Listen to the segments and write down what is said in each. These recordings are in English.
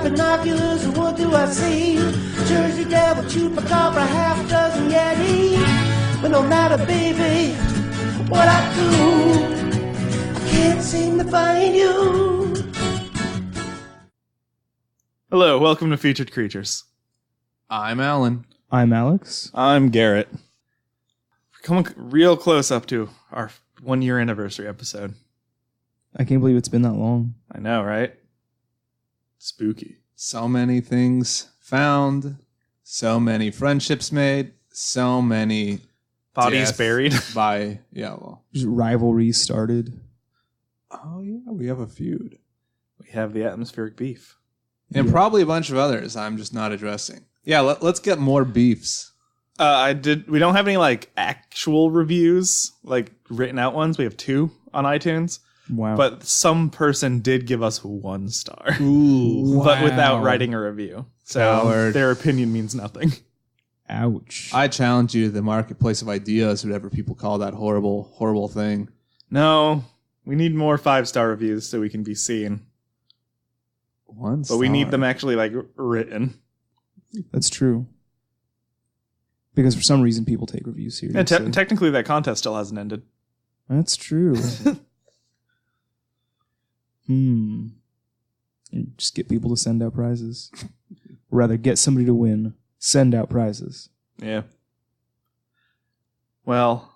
binoculars, and what do I see? Jersey Devil, Chupacabra, half a dozen Yeti. But no matter, baby, what I do, I can't seem to find you. Hello, welcome to Featured Creatures. I'm Alan. I'm Alex. I'm Garrett. We're coming real close up to our 1 year anniversary episode. I can't believe it's been that long. I know, right? Spooky. So many things found, so many friendships made, so many Bodies deaths buried. Just rivalries started. Oh yeah, we have a feud. We have the atmospheric beef. And probably a bunch of others I'm just not addressing. Yeah, let's get more beefs. We don't have any like actual reviews, like written out ones. We have 2 on iTunes. Wow. But some person did give us 1 star. Ooh. But without writing a review. So Coward. their opinion means nothing. Ouch. I challenge you to the marketplace of ideas, whatever people call that horrible, horrible thing. No, we need more 5-star reviews so we can be seen. 1 But star. we need them actually like written. That's true. Because for some reason people take reviews seriously. Yeah, technically that contest still hasn't ended. That's true. Just get people to send out prizes. Or rather, get somebody to win. Send out prizes. Yeah. Well,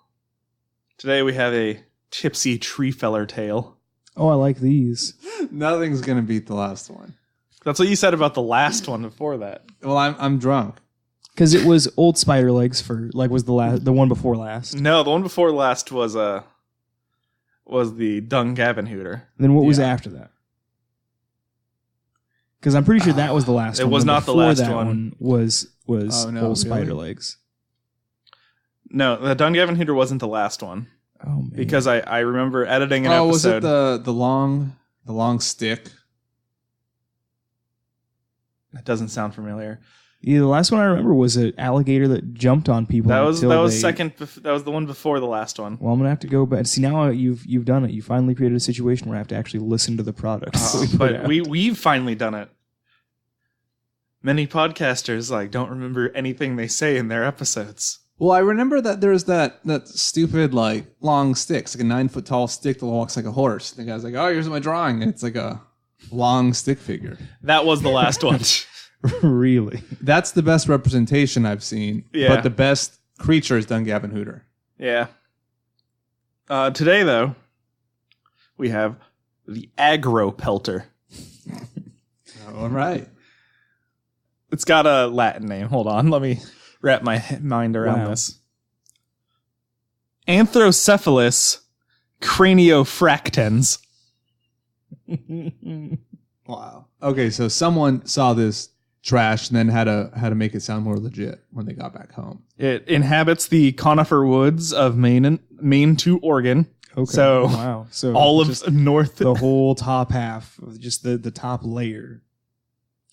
today we have a tipsy tree feller tale. Oh, I like these. Nothing's gonna beat the last one. That's what you said about the last one before that. Well, I'm drunk. Because it was old spider legs for was the one before last. No, the one before last was the Dungavin Hooter. Then what was after that? Because I'm pretty sure that was the last it one. was Then not the before last that one. Was Oh, no, old spider really? legs. No, the Dungavin Hooter wasn't the last one. Oh man. Because I remember editing an Oh, was episode. it the long stick? That doesn't sound familiar. Yeah, the last one I remember was an alligator that jumped on people. That was until they- second. That was the one before the last one. Well, I'm gonna have to go back. See, now you've done it. You finally created a situation where I have to actually listen to the product. But we've finally done it. Many podcasters don't remember anything they say in their episodes. Well, I remember that there's that stupid long stick. It's like a 9-foot tall stick that walks like a horse. The guy's like, "Oh, here's my drawing." And it's like a long stick figure. That was the last one. Really? That's the best representation I've seen. Yeah. But the best creature is Dungavin Hooter. Yeah. Today, though, we have the Aggro Pelter. All right. It's got a Latin name. Hold on. Let me wrap my mind around this. Anthrocephalus craniofractans. Wow. Okay, so someone saw this trash and then had to make it sound more legit when they got back home. It inhabits the conifer woods of Maine to Oregon. Okay. So, wow. So all just of North. the whole top half of just the top layer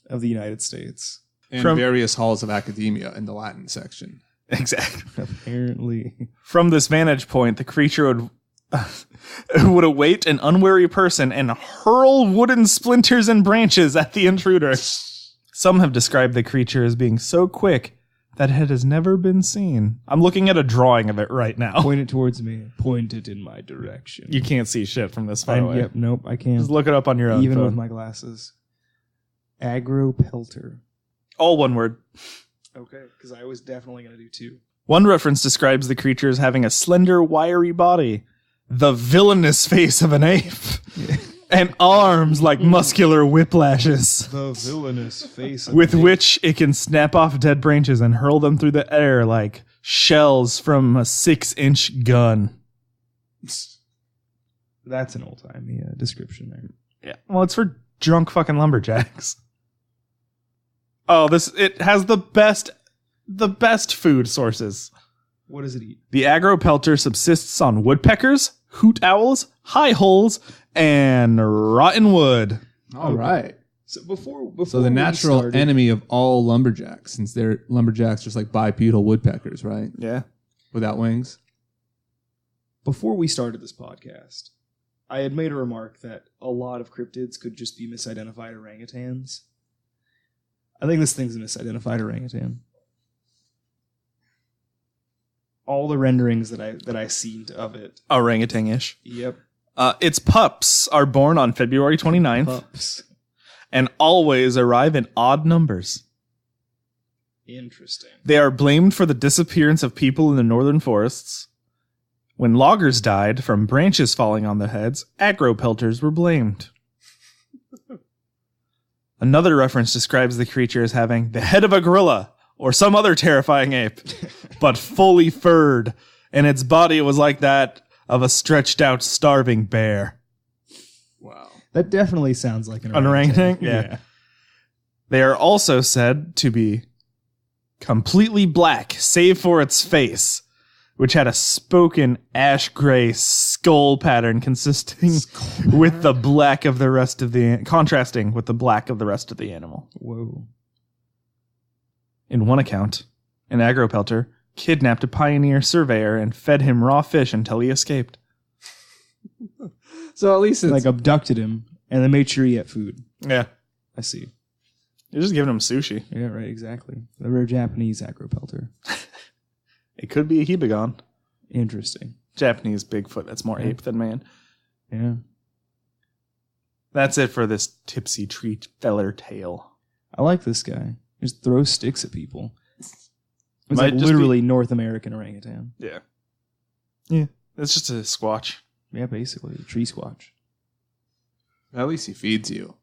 of the United States. In From- various halls of academia in the Latin section. Exactly. Apparently. From this vantage point, the creature would await an unwary person and hurl wooden splinters and branches at the intruder. Some have described the creature as being so quick that it has never been seen. I'm looking at a drawing of it right now. Point it towards me. Point it in my direction. You can't see shit from this far away. Yep. Nope. I can't. Just look it up on your own Even phone. with my glasses. Aggro pelter. All one word. Okay. Because I was definitely going to do 2. One reference describes the creature as having a slender, wiry body, the villainous face of an ape, and arms like muscular whiplashes, The villainous face. with which it can snap off dead branches and hurl them through the air like shells from a 6-inch gun. That's an old-timey description there. Yeah. Well, it's for drunk fucking lumberjacks. Oh, it has the best food sources. What does it eat? The Aggro Pelter subsists on woodpeckers, hoot owls, high holes, and rotten wood. All right. So before So the natural enemy of all lumberjacks, since they're lumberjacks just like bipedal woodpeckers, right? Yeah. Without wings. Before we started this podcast, I had made a remark that a lot of cryptids could just be misidentified orangutans. I think this thing's a misidentified orangutan. All the renderings that I seen of it. Orangutan-ish. Yep. Its pups are born on February 29th Pups. and always arrive in odd numbers. Interesting. They are blamed for the disappearance of people in the northern forests. When loggers died from branches falling on their heads, agropelters were blamed. Another reference describes the creature as having the head of a gorilla or some other terrifying ape, but fully furred, and its body was like that of a stretched out starving bear. Wow. That definitely sounds like an orangutan. Yeah. They are also said to be completely black, save for its face, which had a spoken ash gray skull pattern consisting with the black of the rest of the contrasting with the black of the rest of the animal. Whoa. In one account, an agropelter kidnapped a pioneer surveyor and fed him raw fish until he escaped. So at least it's like abducted him and then made sure he ate food. Yeah. I see. You're just giving him sushi. Yeah, right, exactly. The rare Japanese agropelter. It could be a Hibagon. Interesting. Japanese Bigfoot. That's more ape than man. Yeah. That's it for this tipsy tree feller tale. I like this guy. Just throws sticks at people. It's Might like just literally North American orangutan. Yeah. Yeah. It's just a squatch. Yeah, basically. A tree squatch. at least he feeds you.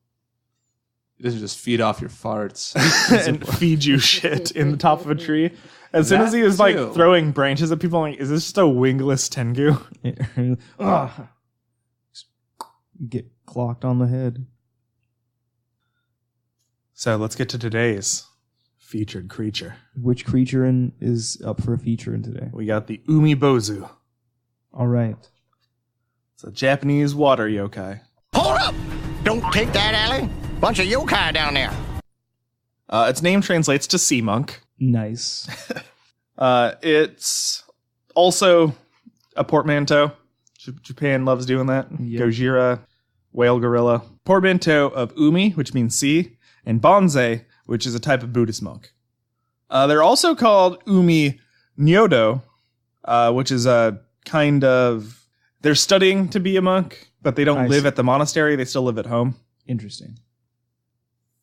He doesn't just feed off your farts. And feed you shit in the top of a tree. As soon as he was like throwing branches at people, I'm like, is this just a wingless tengu? Get clocked on the head. So let's get to today's featured creature. Which creature is up for a feature in today? We got the Umibozu. All right. It's a Japanese water yokai. Hold up! Don't take that, Allie. Bunch of yokai down there. Its name translates to sea monk. Nice. It's also a portmanteau. Japan loves doing that. Yep. Gojira, whale gorilla. Portmanteau of umi, which means sea, and bonze, which is a type of Buddhist monk. They're also called umi nyodo, which is a kind of... They're studying to be a monk, but they don't live at the monastery. They still live at home. Interesting.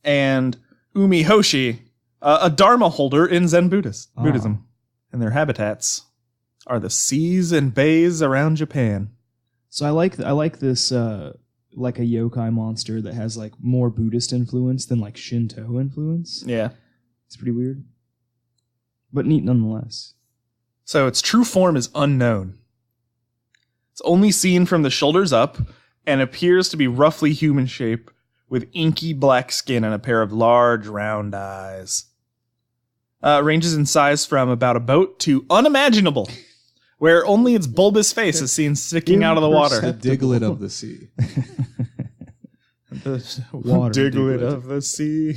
And umi hoshi, a dharma holder in Zen Buddhism. And their habitats are the seas and bays around Japan. So I like this like a yokai monster that has like more Buddhist influence than like Shinto influence. Yeah. It's pretty weird. But neat nonetheless. So its true form is unknown. It's only seen from the shoulders up and appears to be roughly human shape with inky black skin and a pair of large round eyes. Ranges in size from about a boat to unimaginuable, where only its bulbous face is seen sticking out of the water. The diglet of the sea. The Water diglet of the sea.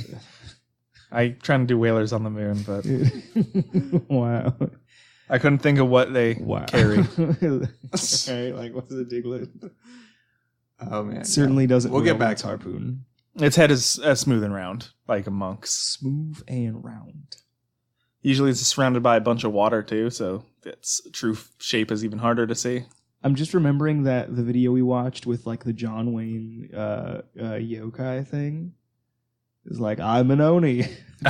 I trying to do whalers on the moon, but Wow. I couldn't think of what they carry. Right, like what's a diglet? Oh man, It certainly doesn't. We'll get wield back its to harpoon. Its head is smooth and round, like a monk's. Smooth and round. Usually it's surrounded by a bunch of water too, so its true shape is even harder to see. I'm just remembering that the video we watched with like the John Wayne yokai thing is like, I'm an Oni,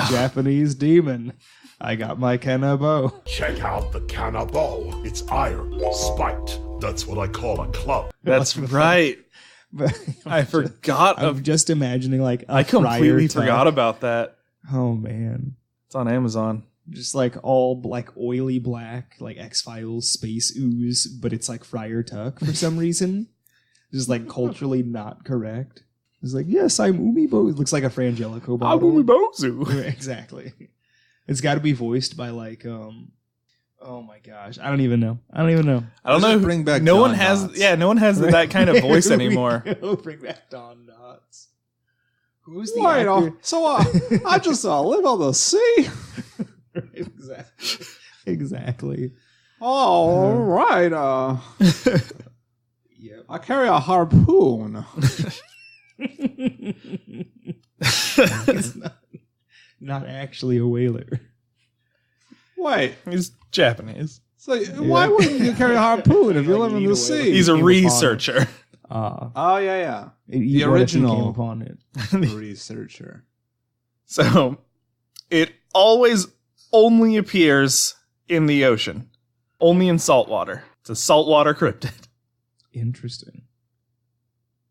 Japanese demon. I got my kanabo. Check out the kanabo. It's iron, spiked. That's what I call a club. That's right. But I forgot I'm just imagining like I completely friar forgot tuck. about that. Oh man. It's on Amazon. Just like all like oily black, like X-Files space ooze, but it's like Friar Tuck for some reason. Just like culturally not correct. It's like, yes, I'm Umibozu. It looks like a Frangelico bottle. I'm Umibozu. Exactly. It's got to be voiced by like, oh my gosh, I don't even know. I don't know. Bring back no Don one has. Knotts. Yeah, no one has that kind of voice anymore. Bring back Don Knotts. Who's the actor? I just live on the sea. Exactly. All right. Yep. I carry a harpoon. not actually a whaler. Wait. He's Japanese. So why wouldn't you carry a harpoon if you live in the sea? He's a researcher. Oh, yeah. The original came upon it. Researcher. So it always only appears in the ocean, only in saltwater. It's a saltwater cryptid. Interesting.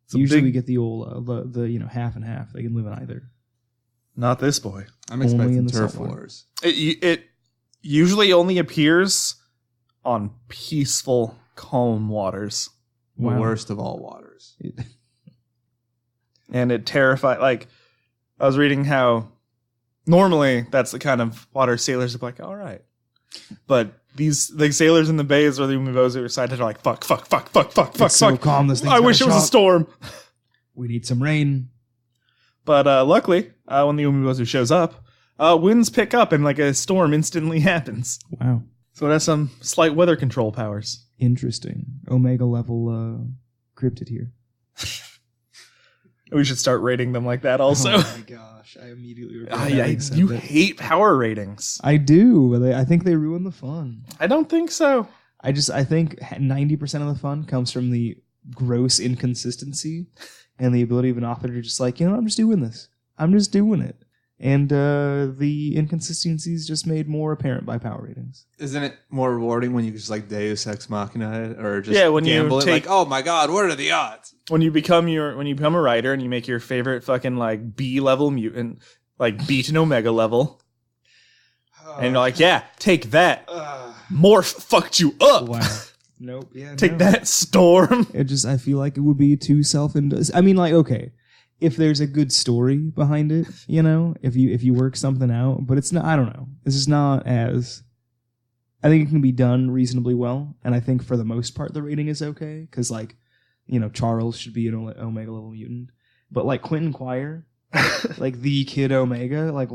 It's a Usually big- we get the old the half and half. They can live in either. Not this boy. I'm Only expecting in the turf saltwater. wars. It usually only appears on peaceful, calm waters, The Wow. worst of all waters. and it terrifies. Like I was reading how normally that's the kind of water sailors are like, all right, but these sailors in the bays where the Umibozu are sighted are like, fuck. It's so calm. This thing's I got wish it was a shock. storm. We need some rain. But luckily, when the Umibozu shows up, winds pick up and like a storm instantly happens. Wow. So it has some slight weather control powers. Interesting. Omega level cryptid here. We should start rating them like that also. Oh my gosh. I immediately regret having said You that. hate power ratings. I do, but I think they ruin the fun. I don't think so. I think 90% of the fun comes from the gross inconsistency and the ability of an author to just like, I'm just doing this. I'm just doing it. And the inconsistencies just made more apparent by power ratings. Isn't it more rewarding when you just like Deus Ex Machina it or just when you gamble it? take- Like, oh my god, what are the odds? When you become a writer and you make your favorite fucking like B level mutant, like beat an Omega level, and you're like, yeah, take that. Morph fucked you up. Wow. Nope. Yeah. Take that, Storm. I feel like it would be too I mean, like, okay, if there's a good story behind it, if you work something out, but it's not, I don't know. This is not as, I think it can be done reasonably well. And I think for the most part, the rating is okay. Cause like, Charles should be an Omega level mutant, but like Quentin Quire, like the Kid Omega, like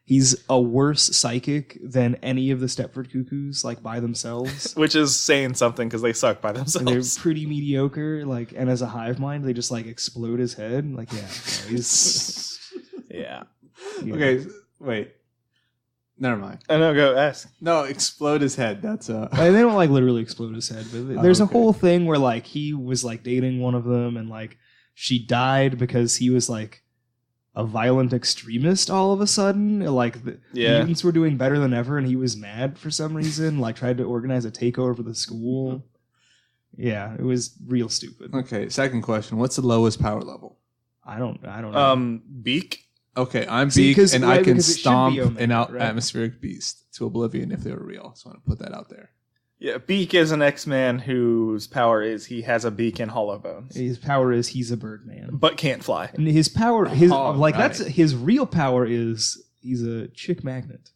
he's a worse psychic than any of the Stepford Cuckoos, like by themselves. Which is saying something because they suck by And they're themselves. pretty mediocre, like, and as a hive mind, they just like explode his head. Like, yeah, he's Yeah. yeah. Okay, wait. Never mind. I know, go ask. No, explode his head. That's Like, they don't like literally explode his head, but there's okay. a whole thing where like he was like dating one of them, and like she died because he was like a violent extremist all of a sudden. Like the mutants were doing better than ever, and he was mad for some reason. Like tried to organize a takeover for the school. Yeah, it was real stupid. okay. Second question: what's the lowest power level? I don't know. Beak. Okay, I'm See, Beak, 'cause- and right, I can because it should be stomp Omega, an right? atmospheric beast to oblivion if they were real. So I want to put that out there. Yeah, Beak is an X-Man whose power is he has a beak and hollow bones, His power is he's a Birdman. but can't fly. And his power, Right. that's his real power is he's a chick magnet.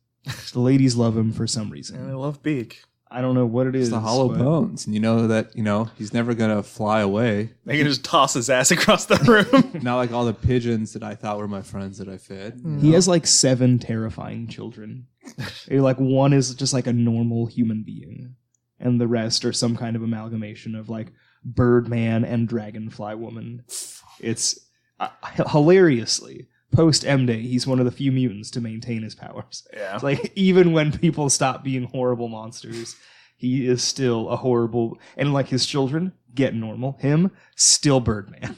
The ladies love him for some And I reason. love Beak. I don't know what it is. It's the hollow but bones, and you know that he's never gonna fly away. They can just toss his ass across the room. Not like all the pigeons that I thought were my friends that I fed. He has like 7 terrifying children. Like one is just like a normal human being, and the rest are some kind of amalgamation of like Birdman and Dragonfly Woman. It's hilariously post M Day. He's one of the few mutants to maintain his powers. Yeah. It's like even when people stop being horrible monsters, he is still a horrible. And like his children get normal. Him still Birdman.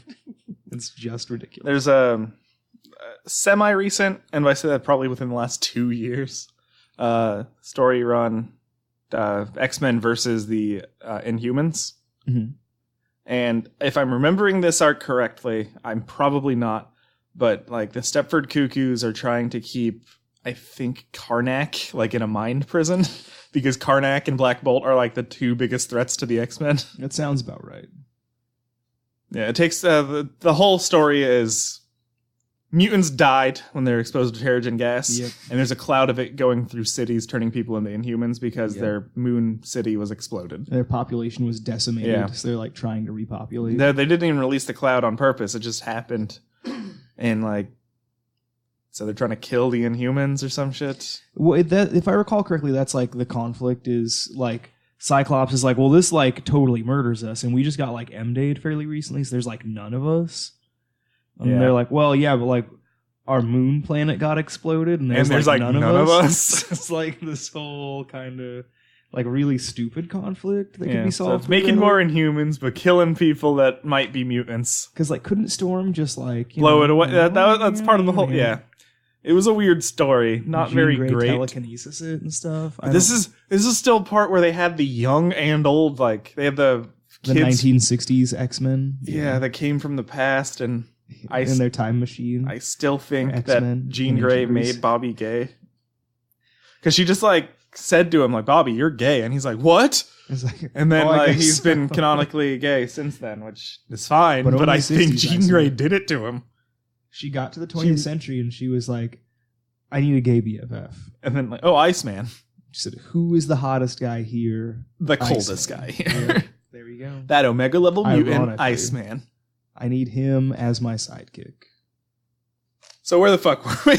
It's just ridiculous. There's a semi-recent, and I say that probably within the last 2 years, story run X-Men versus the Inhumans. Mhm. And if I'm remembering this arc correctly, I'm probably not, but like the Stepford Cuckoos are trying to keep, I think, Karnak like in a mind prison because Karnak and Black Bolt are like the 2 biggest threats to the X-Men. That sounds about right. Yeah, it takes the whole story is mutants died when they were exposed to Terrigen gas, Yep. and there's a cloud of it going through cities, turning people into Inhumans because Yep. their moon city was exploded. Their population was decimated, Yeah. so they're like trying to repopulate. They didn't even release the cloud on purpose; it just happened, and like, so they're trying to kill the Inhumans or some shit. Well, if I recall correctly, that's like the conflict is like Cyclops is like, well, this like totally murders us, and we just got like M-Dayed fairly recently, so there's like none of us. And Yeah. they're like, well, yeah, but like, our moon planet got exploded, and there's like none of us. It's like this whole kind of like really stupid conflict that can be solved. So it's making more Inhumans, but killing people that might be mutants. Because like, couldn't Storm just like blow it away? That's part of the whole. Yeah, it was a weird story, not very great. Telekinesis it and stuff. This is still part where they had the young and old, like they had the kids, 1960s X-Men. Yeah, that came from the past, and in their time machine. I still think X-Men, that Jean Grey made Bobby gay. Because she just like said to him, like, Bobby, you're gay. And he's like, what? Like, and then he's been canonically gay since then, which is fine. But I think Jean Grey did it to him. She got to the 20th century and she was like, I need a gay BFF. And then like, oh, Iceman. She said, who is the hottest guy here? The coldest guy here. There we go. That Omega level mutant, Iceman. I need him as my sidekick. So where the fuck were we?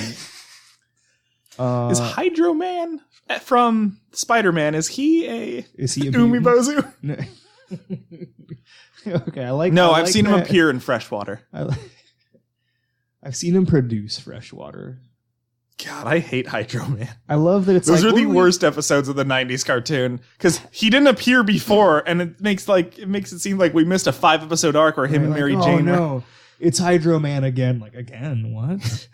Is Hydro Man from Spider-Man? Is he a Umibozu? No. Okay, I like. No, I I've like seen that. him appear in freshwater. I've seen him produce freshwater. God, I hate Hydro Man. I love that it's those are the worst episodes of the '90s cartoon because he didn't appear before, and it makes it seem like we missed a 5-episode arc where him and Mary Jane. Oh no, it's Hydro Man again. Like again, what?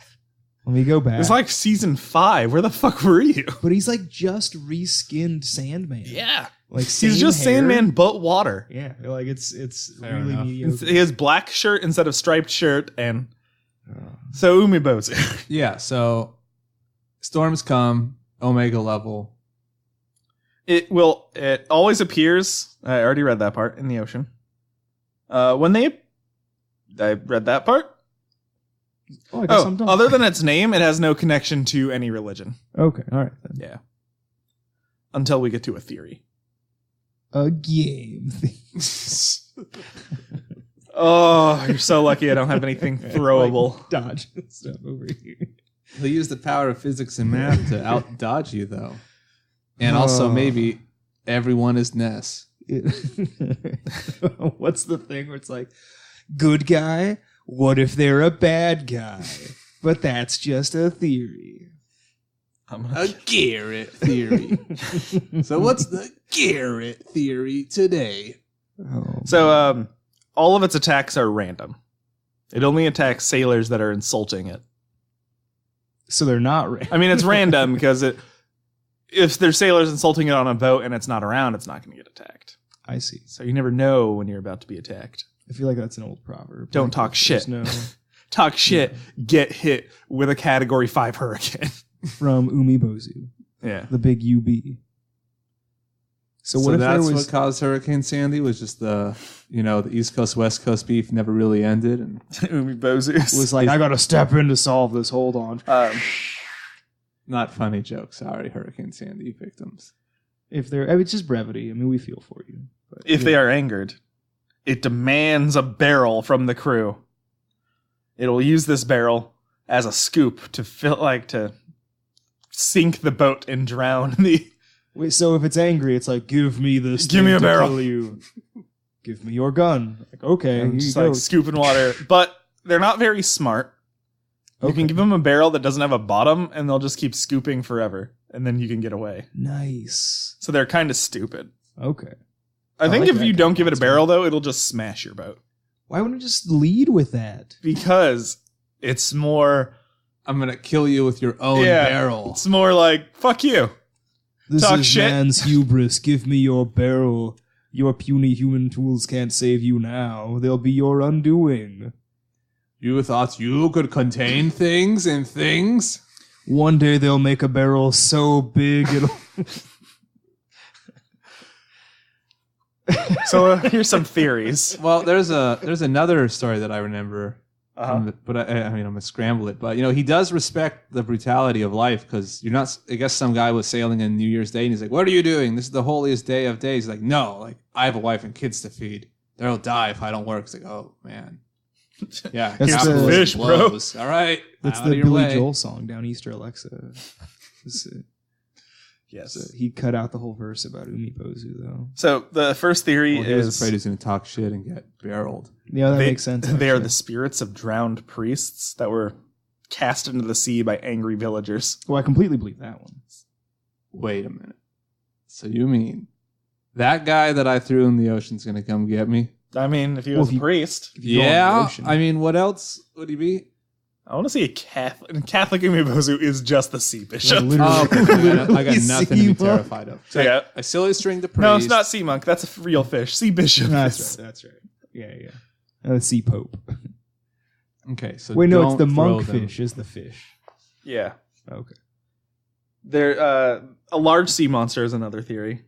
Let me go back. It's like season 5. Where the fuck were you? But he's like just reskinned Sandman. Yeah, like he's just hair. Sandman, but water. Yeah, like it's Fair really enough. mediocre. He has black shirt instead of striped shirt, and so Umibozu. Yeah, so storms come, Omega level. It always appears. I already read that part in the ocean. I read that part. Oh, I guess I'm done. Other than its name, it has no connection to any religion. Okay, all right then. Yeah. Until we get to a theory. A game. Oh, you're so lucky I don't have anything throwable. Like dodge stuff over here. He'll use the power of physics and math to out dodge you, though. And also, maybe everyone is Ness. What's the thing where it's like, good guy? What if they're a bad guy? But that's just a theory. A Garrett theory. So what's the Garrett theory today? So all of its attacks are random. It only attacks sailors that are insulting it. So they're not random. I mean, it's random because if there's sailors insulting it on a boat and it's not around, it's not going to get attacked. I see. So you never know when you're about to be attacked. I feel like that's an old proverb. Don't talk shit. No... Talk shit, get hit with a Category 5 hurricane. From Umibozu. Yeah. The big UB. So what if that's there was... what caused Hurricane Sandy was just the East Coast, West Coast beef never really ended. And Umibozu was like, I got to step in to solve this. Hold on. Not funny joke. Sorry, Hurricane Sandy victims. If they're... it's just brevity. I mean, we feel for you. But, if they are angered, it demands a barrel from the crew. It'll use this barrel as a scoop to sink the boat and drown the... Wait, so if it's angry, it's like, give me this. Give me a barrel. Kill you. Give me your gun. Like, okay, and just like scooping water. But they're not very smart. You can give them a barrel that doesn't have a bottom, and they'll just keep scooping forever, and then you can get away. Nice. So they're kind of stupid. Okay. I think if you don't give it a barrel, though, it'll just smash your boat. Why wouldn't it just lead with that? Because it's more... I'm going to kill you with your own barrel. It's more like, fuck you. This Talk is shit. Man's hubris. Give me your barrel. Your puny human tools can't save you now. They'll be your undoing. You thought you could contain things and things? One day they'll make a barrel so big it'll... So here's some theories. Well, there's another story that I remember, but I'm gonna scramble it. But he does respect the brutality of life because you're not. I guess some guy was sailing on New Year's Day and he's like, "What are you doing? This is the holiest day of days." He's like, "No, like I have a wife and kids to feed. They'll die if I don't work." It's like, "Oh man, yeah, That's the fish, bro." All right, That's out of the your Billy way. Joel song, Down Easter Alexa. Yes. So he cut out the whole verse about Umibozu, though. So the first theory He was is afraid he was going to talk shit and get barreled. Yeah, that makes sense. They are actually. the spirits of drowned priests that were cast into the sea by angry villagers. Well, I completely believe that one. Wait a minute. So you mean that guy that I threw in the ocean's going to come get me? I mean, if he was a priest. Yeah. I mean, what else would he be? I want to see a Catholic. Catholic Umibozu is just the sea bishop. Oh, I got nothing to be terrified of. So Yeah. I silly string the priest. No, it's not sea monk. That's a real fish. Sea bishop. That's right. That's right. Yeah. Sea pope. Okay, so Wait, no, it's don't the throw monk them. fish is the fish. Yeah. Okay. There, a large sea monster is another theory.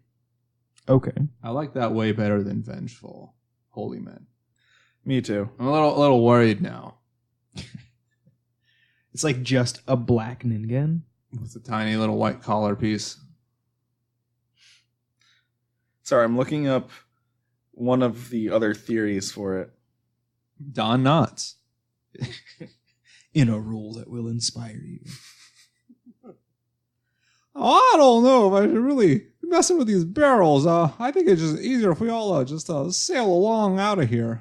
Okay. I like that way better than vengeful holy men. Me too. I'm a little worried now. It's like just a black Ningen. With a tiny little white collar piece. Sorry, I'm looking up one of the other theories for it. Don Knotts. In a role that will inspire you. Oh, I don't know if I should really be messing with these barrels. I think it's just easier if we all just sail along out of here.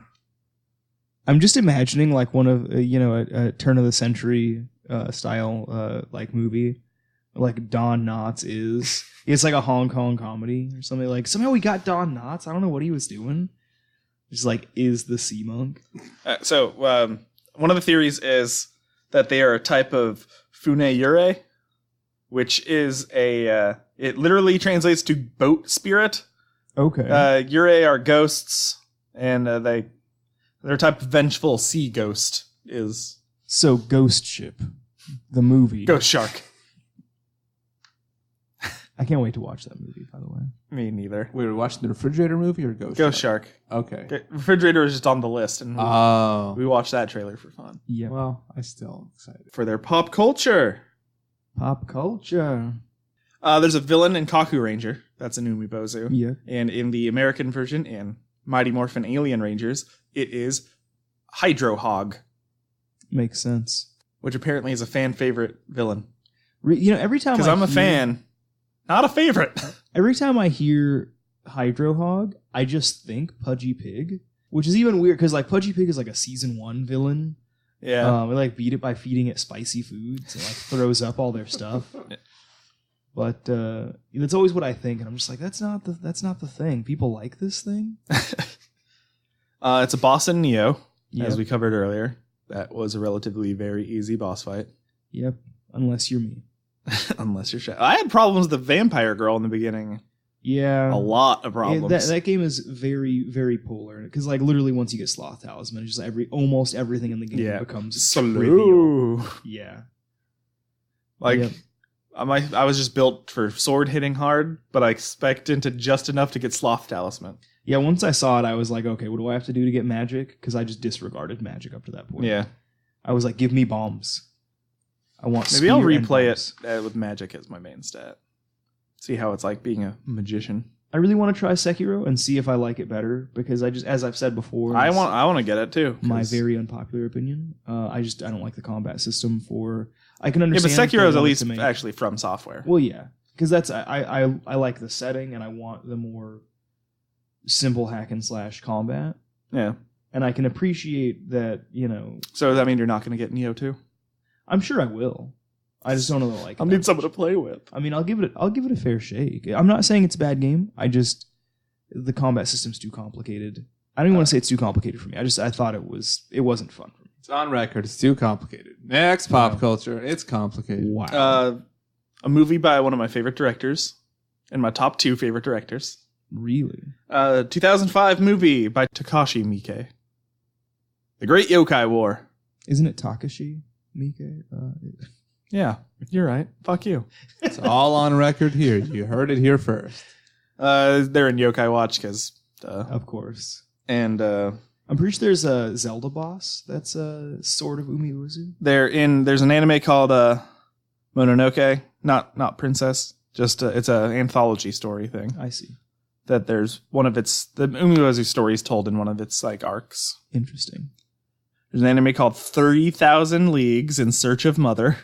I'm just imagining like one of a turn of the century style like movie, like Don Knotts is. It's like a Hong Kong comedy or something. Like somehow we got Don Knotts. I don't know what he was doing. Just like is the sea monk. So one of the theories is that they are a type of Funeyure, which is it literally translates to boat spirit. Okay. Yurei are ghosts, and they're a type of vengeful sea ghost is So Ghost Ship, the movie. ghost shark. I can't wait to watch that movie, by the way. Me neither. We were watching the refrigerator movie or Ghost Shark. Okay. Refrigerator is just on the list, and Oh. we watched that trailer for fun. Yeah. Well, I still am excited. For their pop culture. Pop culture. There's a villain in Kaku Ranger. That's an Umibozu. Yeah. And in the American version, in Mighty Morphin Alien Rangers, it is Hydro Hog, Makes sense. which apparently is a fan favorite villain. Every time Because I'm a fan, not a favorite. Every time I hear Hydro Hog, I just think Pudgy Pig, which is even weird because like Pudgy Pig is like a season 1 villain. Yeah. They like beat it by feeding it spicy foods and like throws up all their stuff. But that's always what I think, and I'm just like, that's not the thing. People like this thing. It's a boss in Neo, Yep. as we covered earlier. That was a relatively very easy boss fight. Yep. Unless you're me. Unless you're I had problems with the vampire girl in the beginning. Yeah. A lot of problems. That game is very, very polar. Because like literally once you get Sloth Talisman, it's just almost everything in the game becomes trivial. Slow. Yeah. Like, Yep. I was just built for sword hitting hard, but I expected to just enough to get Sloth Talisman. Yeah, once I saw it, I was like, okay, what do I have to do to get magic? Because I just disregarded magic up to that point. Yeah. I was like, give me bombs. I want Maybe I'll spear and replay bombs. it with magic as my main stat. See how it's like being a magician. I really want to try Sekiro and see if I like it better because I just, as I've said before, I it's want to get it too. my 'cause- very unpopular opinion. I don't like the combat system for. I can Yeah, but understand. Sekiro is they at wanted least to make- actually from software. Well, yeah, because that's I like the setting and I want the more simple hack and slash combat, Yeah. and I can appreciate that. So does that mean you're not going to get Neo 2? I'm sure I will. I just don't know that I like. I'll it need that someone much. to play with. I mean, I'll give it a fair shake. I'm not saying it's a bad game. The combat system's too complicated. I don't even want to say it's too complicated for me. I thought it wasn't fun for me. It's on record. It's too complicated. Next pop culture. It's complicated. Wow. A movie by one of my favorite directors, and my top 2 favorite directors. Really? 2005 movie by Takashi Miike. The Great Yokai War. Isn't it Takashi Miike? Yeah, you're right. Fuck you. It's all on record here. You heard it here first. They're in Yokai Watch because, Of course. and I'm pretty sure there's a Zelda boss that's a sort of Umibozu. there's an anime called Mononoke, not Princess. Just it's an anthology story thing. I see. That there's the Umibozu story is told in one of its like arcs. Interesting. There's an anime called 30,000 Leagues in Search of Mother.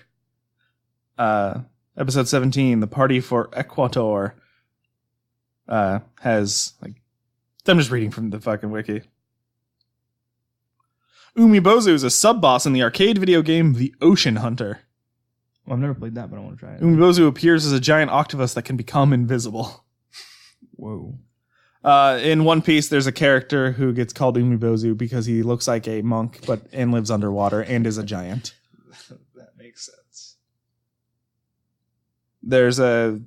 Episode 17, The Party for Equator, has like I'm just reading from the fucking wiki. Umibozu is a sub-boss in the arcade video game The Ocean Hunter. Well, I've never played that, but I want to try it. Umibozu appears as a giant octopus that can become invisible. Whoa. In One Piece, there's a character who gets called Umibozu because he looks like a monk and lives underwater and is a giant. That makes sense. There's a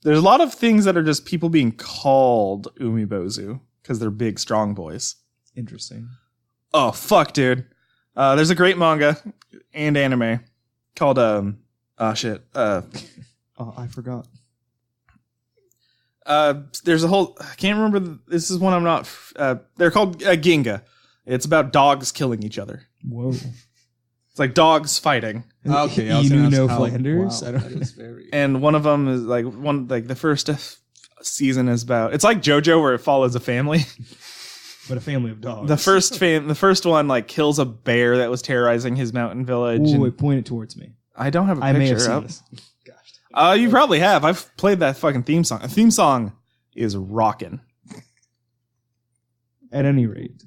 lot of things that are just people being called Umibozu because they're big, strong boys. Interesting. Oh, fuck, dude. There's a great manga and anime called, I forgot. There's a whole, I can't remember, this is one I'm not, they're called Ginga. It's about dogs killing each other. Whoa. It's like dogs fighting. Okay, Flanders? Wow, I don't that is very... And one of them is the first season is about, it's like JoJo where it follows a family. But a family of dogs. The first one like kills a bear that was terrorizing his mountain village. Ooh, wait, point it towards me. I don't have a I may have picture seen up. this. Gosh. You probably have. I've played that fucking theme song. The theme song is rocking. At any rate.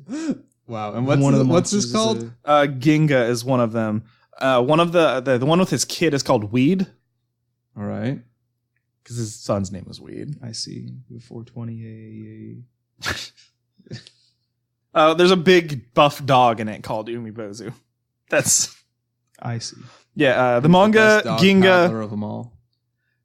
Wow. And what's this called? Ginga is one of them. One of the one with his kid is called Weed. All right. Because his son's name was Weed. I see. 420 There's a big buff dog in it called Umibozu. I see. Yeah, the manga Ginga of them all.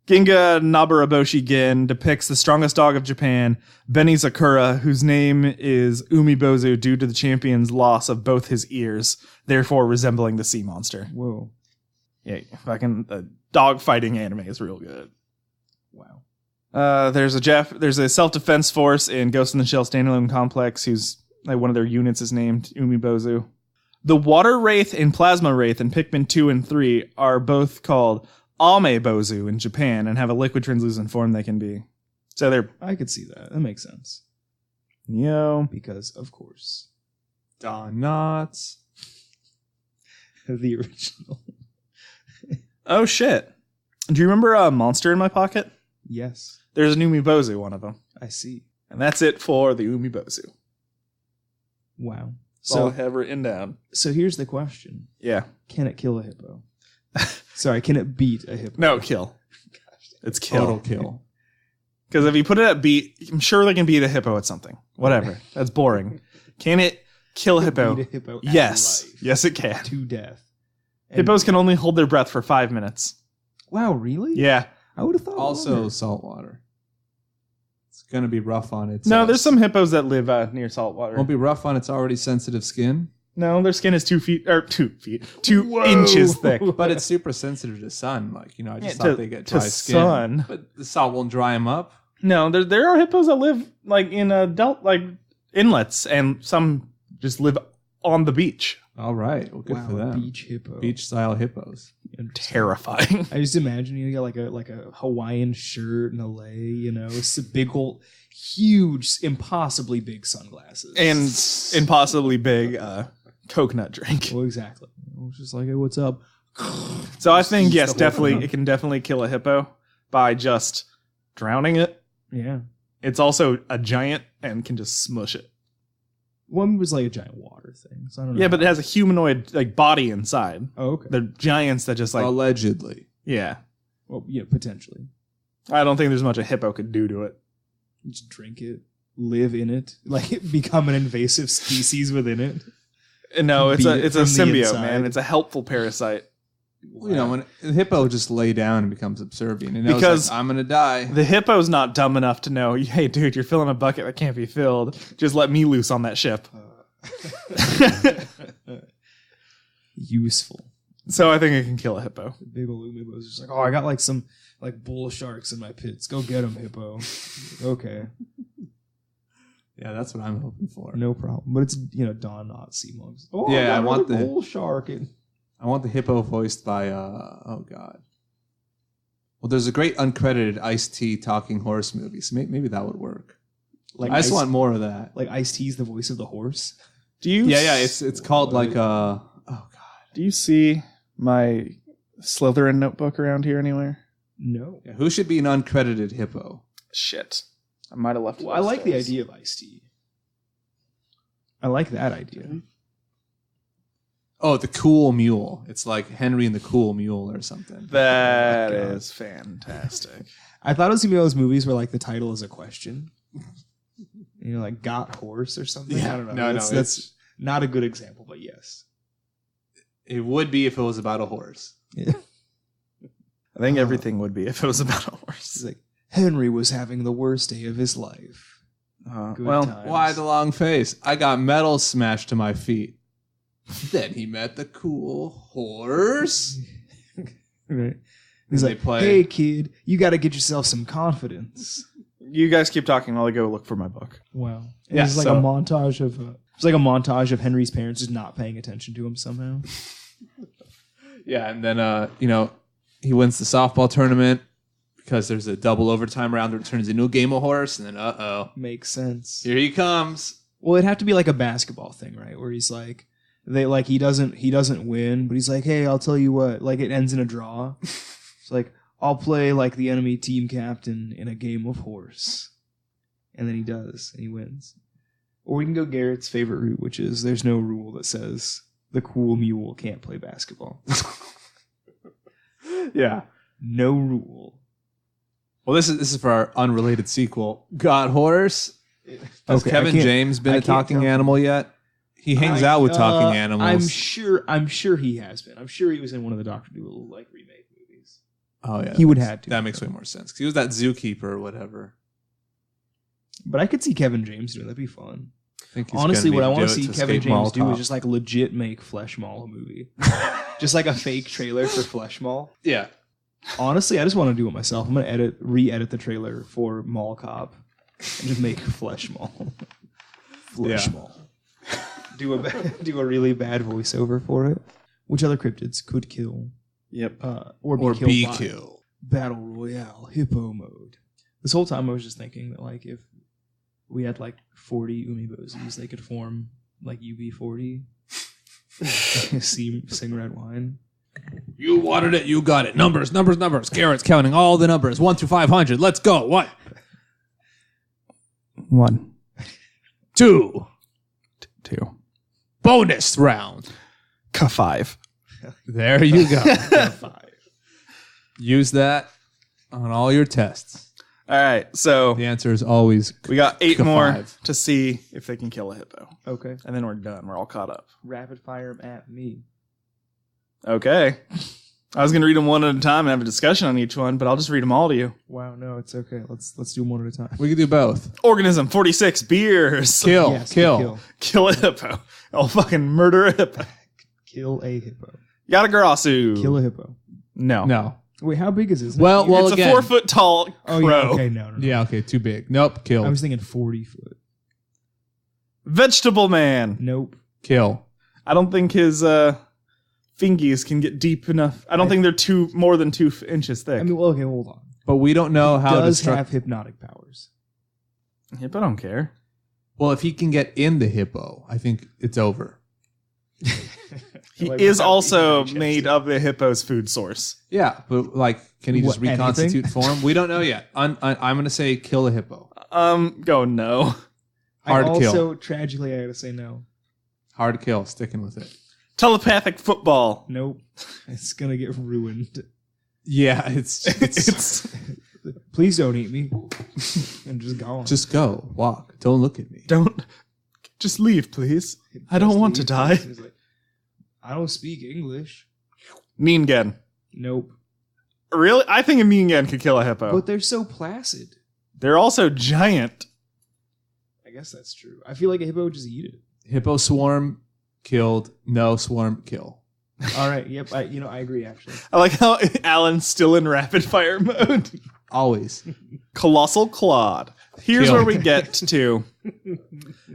Ginga Nabaraboshi Gin depicts the strongest dog of Japan, Benizakura, whose name is Umibozu due to the champion's loss of both his ears, therefore resembling the sea monster. Whoa. Yeah, fucking dog fighting anime is real good. Wow. There's a self-defense force in Ghost in the Shell standalone complex whose one of their units is named Umibozu. The Water Wraith and Plasma Wraith in Pikmin 2 and 3 are both called Amebozu in Japan and have a liquid translucent form they can be. So they're... I could see that. That makes sense. Yo. Because, of course. Donuts. The original. Oh, shit. Do you remember Monster in My Pocket? Yes. There's an Umibozu, one of them. I see. And that's it for the Umibozu. Wow. So I have written down. So here's the question. Yeah. Can it kill a hippo? Sorry, can it beat a hippo? No, kill. It's kill. Total kill. Because if you put it at beat, I'm sure they can beat a hippo at something. Whatever. That's boring. Can it kill a hippo? Beat a hippo at Yes. life. Yes, it can. To death. And Hippos can only hold their breath for 5 minutes. Wow, really? Yeah. I would have thought Also, longer. saltwater. It's going to be rough on its... No, there's some hippos that live near salt water. Won't be rough on its already sensitive skin. No, their skin is 2 inches thick. But it's super sensitive to sun. Like, I just Yeah, thought they get dry skin. sun. But the salt won't dry them up. No, there are hippos that live like in inlets, and some just live on the beach. All right. Well, good for them. Beach hippo. Beach-style hippos. Terrifying. I just imagine you get like a Hawaiian shirt and a lei, it's a big old, huge, impossibly big sunglasses. And impossibly big coconut drink. Well, exactly. It's just like, hey, what's up? So I think, yes, definitely, it can definitely kill a hippo by just drowning it. Yeah. It's also a giant and can just smush it. One was like a giant water thing. So I don't know. Yeah, but it has a humanoid body inside. Oh, okay. They're giants that just Allegedly. yeah. Well, yeah, potentially. I don't think there's much a hippo could do to it. Just drink it, live in it, become an invasive species within it. No, it's Beat a it it's a from the symbiote, inside. man. It's a helpful parasite. When a hippo just lay down and becomes subservient. It knows, Because I'm going to die. The hippo's not dumb enough to know, hey, dude, you're filling a bucket that can't be filled. Just let me loose on that ship. Useful. So I think it can kill a hippo. The big old Umibozu is just like, I got some bull sharks in my pits. Go get them, hippo. Okay, Yeah, that's what I'm hoping for. no problem. But it's Don Knotts sea monks. Oh, Yeah, got I want another the- bull shark. I want the hippo voiced by, oh God. Well, there's a great uncredited Ice-T talking horse movie, so maybe that would work. I just want more of that. like Ice-T's the voice of the horse. Do you? Yeah, it's called like, oh God. Do you see my Slytherin notebook around here anywhere? No. Yeah, who should be an uncredited hippo? Shit, I might have left. it Well, I like the upstairs. idea of Ice-T. I like that idea. Oh, the cool mule. It's like Henry and the Cool Mule or something. That is fantastic. I thought it was gonna be one of those movies where like the title is a question. You know, like Got Horse or something. Yeah. I don't know. No, That's not a good example, but yes. It would be if it was about a horse. Yeah. I think everything would be if it was about a horse. It's like Henry was having the worst day of his life. Good Well, times. Why the long face? I got metal smashed to my feet. Then he met the cool horse. Right. He's They like, play- "Hey kid, you got to get yourself some confidence." you guys keep talking while I go look for my book. Wow. Yeah, It's like so- a montage of it's like a montage of Henry's parents just not paying attention to him somehow. Yeah, and then he wins the softball tournament because there's a double overtime round that turns into a game of horse, and then Makes sense. here he comes. Well, it'd have to be like a basketball thing, right? Where he's like, he doesn't win, but he's like, "Hey, I'll tell you what." Like it ends in a draw. It's like, "I'll play like the enemy team captain in a game of horse," and then he does, and he wins. Or we can go Garrett's favorite route, which is there's no rule that says the cool mule can't play basketball. Yeah. No rule. Well, this is for our unrelated sequel. Got horse. Has Okay, Kevin James been I a can't talking tell. animal yet? He hangs out with talking animals. I'm sure he has been. I'm sure he was in one of the Dr. Dolittle like remake movies. Oh yeah, He would have to. That makes way more sense. 'Cause he was that zookeeper or whatever. But I could see Kevin James doing. That'd be fun. I think he's Honestly, gonna what I need want do to it see Kevin escape James Mall do Cop. is just like legit make Flesh Mall a movie. Just like a fake trailer for Flesh Mall. Yeah. Honestly, I just want to do it myself. I'm gonna re-edit the trailer for Mall Cop and just make Flesh Mall. Flesh Yeah. Mall. Do a really bad voiceover for it. Which other cryptids could kill? Yep. Or Or be be killed by killed. Battle Royale Hippo mode. This whole time I was just thinking that like if we had like 40 Umibozus, they could form like UB40. Sing red wine. You wanted it, you got it. Numbers. Garrett's counting all the numbers. 1 through 500. Let's go. What? 1, 2. 2, Bonus round. 5. There you go. 5. Use that on all your tests. All right, so The answer is always we got 8 Ka more 5. to see if they can kill a hippo, Okay. and then we're done. We're all caught up. Rapid fire 'em at me. Okay. I was gonna read them one at a time and have a discussion on each one, but I'll just read them all to you. Wow, no, it's okay. Let's do them one at a time. We can do both. Organism 46 beers. Kill. Yes, Kill. Kill a hippo. I'll fucking murder a hippo. Kill a hippo. Yatagarasu. Kill a hippo. No. No. Wait, how big is this? Well, It's again. a 4 foot tall crow. Oh, yeah, okay, no. Yeah, okay, too big. Nope, kill. I was thinking 40 foot. Vegetable man. Nope. Kill. I don't think his fingies can get deep enough. I don't think they're more than 2 inches thick. I mean, well, okay, hold on. But we don't know how to Does have hypnotic powers. Hippo don't care. Well, if he can get in the hippo, I think it's over. He Like, is without also eating made of the hippo's food source. Yeah, but can he just What, reconstitute form? We don't know yet. I'm going to say kill a hippo. Go no. Hard I kill. also, tragically, I gotta say no. Hard kill. Sticking with it. Telepathic football. Nope. It's gonna get ruined. Yeah, it's Please don't eat me. And just go on. just go, walk. Don't look at me. Don't just leave, please. I don't want to die. He's like, I don't speak English. Ningen. Nope. Really? I think a Ningen could kill a hippo. But they're so placid. They're also giant. I guess that's true. I feel like a hippo would just eat it. Hippo swarm killed. No swarm kill. All right. Yep. I agree. Actually. I like how Alan's still in rapid fire mode. Always. Colossal Claude. Here's Kill. where we get to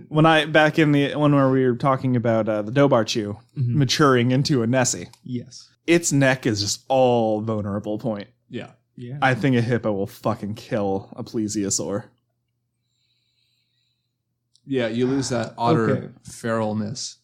when where we were talking about the Dobarchu maturing into a Nessie. Yes. Its neck is just all vulnerable point. Yeah. Yeah. I think a hippo will fucking kill a plesiosaur. Yeah, you lose that otter Okay. feralness.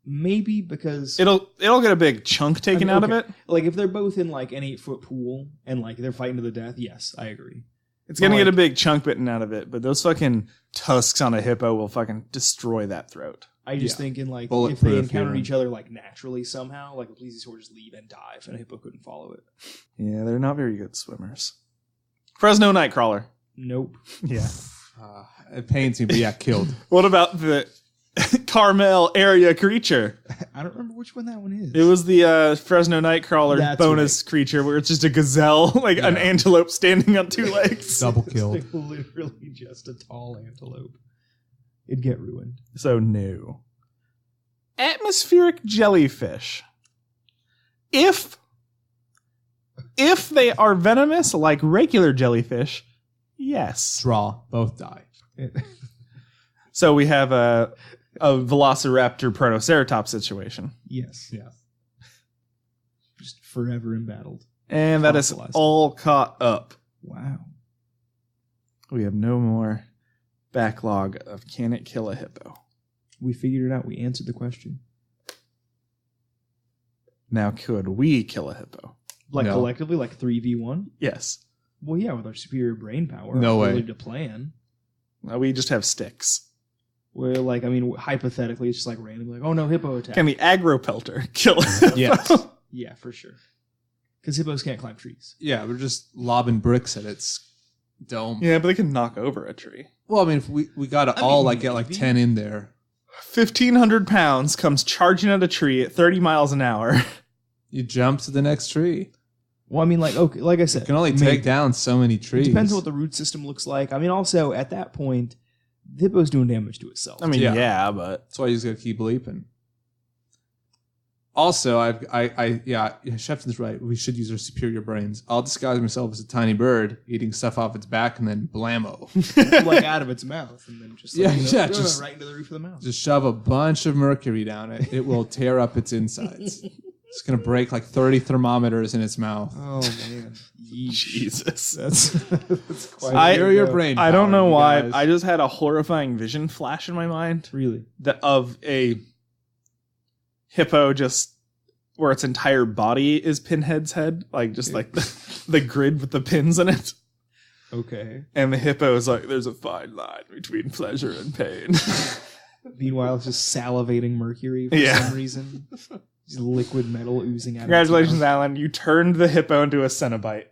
Maybe because It'll get a big chunk taken out of it. Like if they're both in like an 8-foot pool and like they're fighting to the death, yes, I agree. It's gonna Like- get a big chunk bitten out of it, but those fucking tusks on a hippo will fucking destroy that throat. I just think in like if Bulletproof, they encountered yeah. each other like naturally somehow, like a plesiosaur would just leave and dive, and a hippo couldn't follow it. Yeah, they're not very good swimmers. Fresno Nightcrawler. Nope. Yeah. It pains me, but yeah, killed. What about the Carmel area creature? I don't remember which one that one is. It was the Fresno Nightcrawler That's bonus creature where it's just a gazelle, like an antelope standing on two legs. Double killed. Like, literally just a tall antelope. It'd get ruined. So new. Atmospheric jellyfish. If they are venomous like regular jellyfish, yes. Draw. Both die. So we have a Velociraptor Protoceratops situation. Yes. Yeah. Just forever embattled. And that is Fossilized. all caught up. Wow. We have no more backlog of can it kill a hippo. We figured it out. We answered the question. Now, could we kill a hippo? Like No. collectively, like 3v1? Yes. Well, yeah, with our superior brain power. No our way. ability to plan. We just have sticks. Where, like, I mean, hypothetically, it's just like randomly, like, oh no, hippo attack. Can the agropelter kill a hippo? Yes. Yeah, for sure. Because hippos can't climb trees. Yeah, we're just lobbing bricks at its dome. Yeah, but they can knock over a tree. Well, I mean, if we got to all like get like maybe. 10 in there. 1,500 pounds comes charging at a tree at 30 miles an hour. You jump to the next tree. Well, I mean, like, okay, like I said, You can only take down so many trees. It depends on what the root system looks like. I mean, also, at that point, the hippo's doing damage to itself. I mean, Yeah. yeah, but That's why you just got to keep leaping. Also, yeah, Shefton's right. We should use our superior brains. I'll disguise myself as a tiny bird eating stuff off its back and then blammo. like out of its mouth, and then just like, just- right into the roof of the mouth. Just shove a bunch of mercury down it. It will tear up its insides. It's going to break like 30 thermometers in its mouth. Oh man, Yeesh. Jesus. That's quite. I- Superior brain I don't power, know you why. guys. I just had a horrifying vision flash in my mind Really? that of a hippo just where its entire body is Pinhead's head, like just like the grid with the pins in it. Okay. And the hippo is like, there's a fine line between pleasure and pain. Meanwhile, it's just salivating mercury for Yeah. some reason. Just liquid metal oozing out. Congratulations, of its mouth. Alan. You turned the hippo into a Cenobite.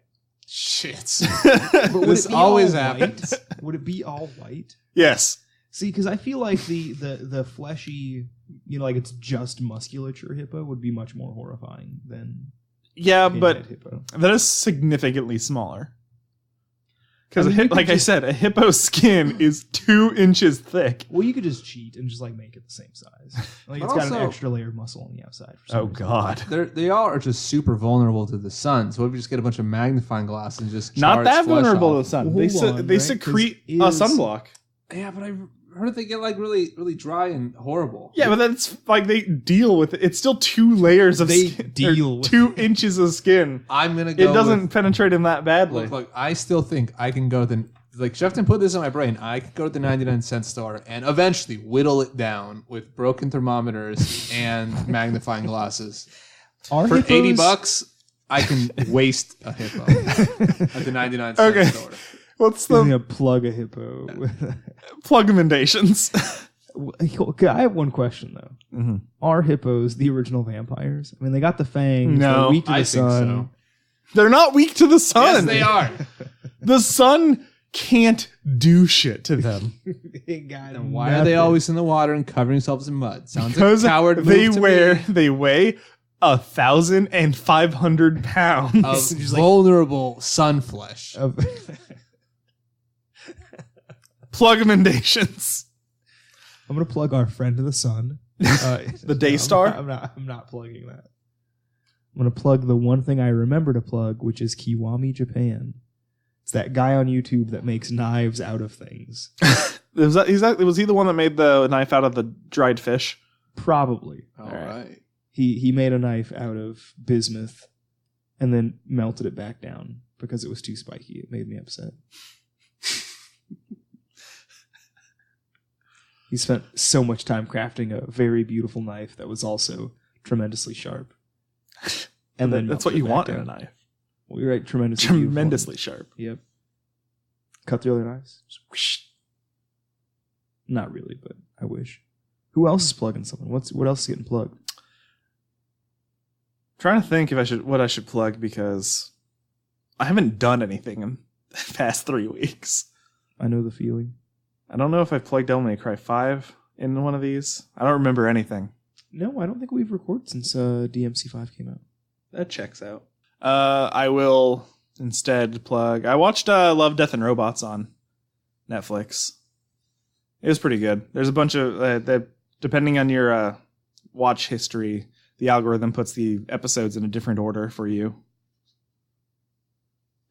Shit. But would This it be always all happens. white? Would it be all white? Yes. See, because I feel like the fleshy, like it's just musculature hippo would be much more horrifying than Yeah, pinhead but hippo. that is significantly smaller. Because, I mean, you could like I just- said, a hippo's skin is 2 inches thick. Well, you could just cheat and just like make it the same size. Like it's But got an also- extra layer of muscle on the outside. For some Oh, reason. God. They all are just super vulnerable to the sun. So if we just get a bunch of magnifying glass and just Not char that its flesh vulnerable to off. the sun. Well, They, hold on, they right? secrete 'Cause a is- sunblock. Yeah, but I heard they get like really, really dry and horrible. Yeah, but that's like they deal with it. It's still 2 layers of They skin. deal or with 2 inches of skin. I'm gonna go. It doesn't penetrate him that badly. Look, I still think I can go like Shefton put this in my brain. I could go to the 99-cent store and eventually whittle it down with broken thermometers and magnifying glasses. Are For hippos- $80, I can waste a hippo at the 99-cent Okay. store. What's I'm the gonna plug a hippo. plugmentations? Okay, I have one question though. Mhm. Are hippos the original vampires? I mean, they got the fangs. No, they're weak to the I think sun. so. They're not weak to the sun. Yes, they are. The sun can't do shit to them They got Then why are they nothing. always in the water and covering themselves in mud? Sounds because like a coward they move to weigh 1,500 pounds. me. Of Just like- vulnerable sun flesh. Of- Plugmentations. I'm gonna plug our friend of the sun. The Daystar? I'm not plugging that. I'm gonna plug the one thing I remember to plug, which is Kiwami, Japan. It's that guy on YouTube that makes knives out of things. Was he the one that made the knife out of the dried fish? Probably. All right. He made a knife out of bismuth and then melted it back down because it was too spiky. It made me upset. He spent so much time crafting a very beautiful knife that was also tremendously sharp. And then That's what melted you it want back in a down. knife. Well, you're right. Tremendously beautiful. Tremendously sharp. Yep. Cut through other knives. Just whoosh. Not really, but I wish. Who else is plugging something? What else is getting plugged? Trying to think if what I should plug because I haven't done anything in the past 3 weeks. I know the feeling. I don't know if I plugged Devil May Cry 5 in one of these. I don't remember anything. No, I don't think we've recorded since DMC5 came out. That checks out. I will instead plug. I watched Love, Death, and Robots on Netflix. It was pretty good. There's a bunch of depending on your watch history, the algorithm puts the episodes in a different order for you.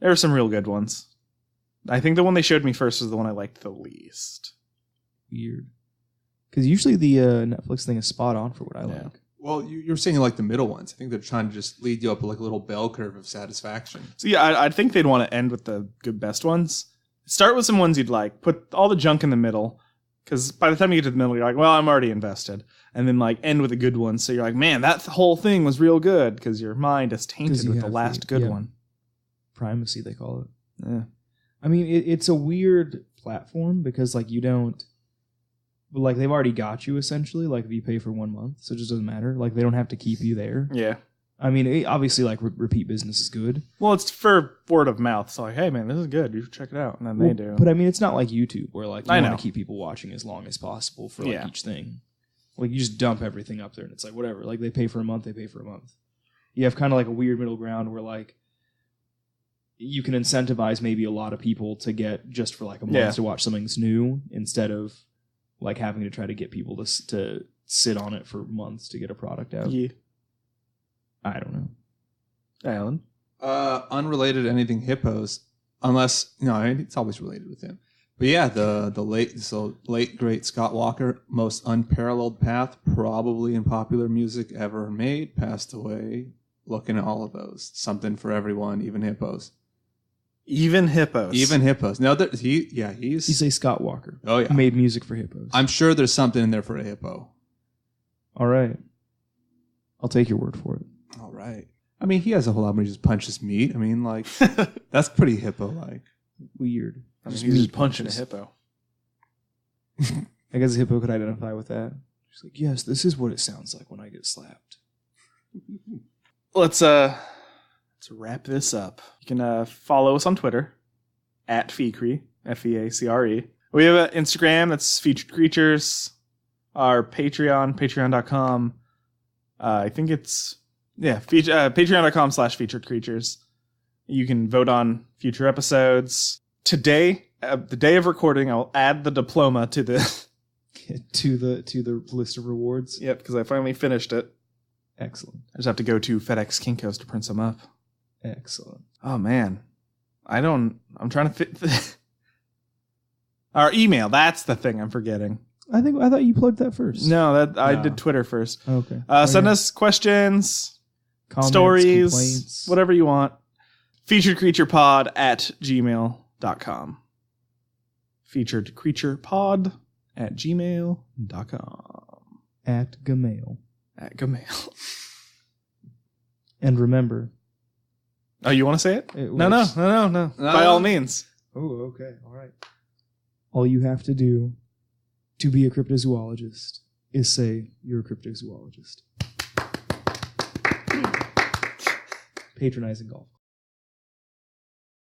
There were some real good ones. I think the one they showed me first was the one I liked the least. Weird. Because usually the Netflix thing is spot on for what I like. Well, you're saying you like the middle ones. I think they're trying to just lead you up like a little bell curve of satisfaction. So yeah, I think they'd want to end with the good best ones. Start with some ones you'd like. Put all the junk in the middle. Because by the time you get to the middle, you're like, well, I'm already invested. And then like end with a good one. So you're like, man, that whole thing was real good. Because your mind is tainted with the last good one. Primacy, they call it. Yeah. I mean, it's a weird platform because like you don't, like they've already got you essentially. Like if you pay for 1 month, so it just doesn't matter. Like they don't have to keep you there. Yeah. I mean, obviously like repeat business is good. Well, it's for word of mouth. So like, hey man, this is good. You should check it out. And then they do. But I mean, it's not like YouTube where like you I want know. to keep people watching as long as possible for like each thing. Like you just dump everything up there and it's like whatever. Like they pay for a month, they pay for a month. You have kind of like a weird middle ground where like you can incentivize maybe a lot of people to get just for like a month to watch something that's new instead of like having to try to get people to sit on it for months to get a product out. Yeah. I don't know. Alan? Unrelated to anything hippos, unless it's always related with him. But yeah, the late great Scott Walker, most unparalleled path probably in popular music ever made, passed away. Looking at all of those, something for everyone, even hippos. Even hippos. Even hippos. No, he's. You say Scott Walker. Oh yeah, made music for hippos. I'm sure there's something in there for a hippo. All right, I'll take your word for it. All right. I mean, he has a whole album where he just punches meat. I mean, like that's pretty hippo-like. Weird. I mean, he's just punching a hippo. I guess a hippo could identify with that. She's like, yes, this is what it sounds like when I get slapped. Let's wrap this up. You can follow us on Twitter at Feacre, Feacre. We have an Instagram that's Featured Creatures. Our Patreon, patreon.com. I think it's patreon.com/Featured Creatures. You can vote on future episodes. Today, the day of recording, I'll add the diploma to the to the list of rewards. Yep, because I finally finished it. Excellent. I just have to go to FedEx Kinko's to print some up. Excellent. Oh man, I'm trying to fit our email. That's the thing I'm forgetting. I thought you plugged that first. No, I did Twitter first. Okay. Send us questions, comments, stories, complaints. Whatever you want. featuredcreaturepod@gmail.com. featuredcreaturepod@gmail.com. At Gmail. At Gmail. And remember. Oh, you want to say it? No. By all means. Oh, okay. All right. All you have to do to be a cryptozoologist is say you're a cryptozoologist. Patronizing golf.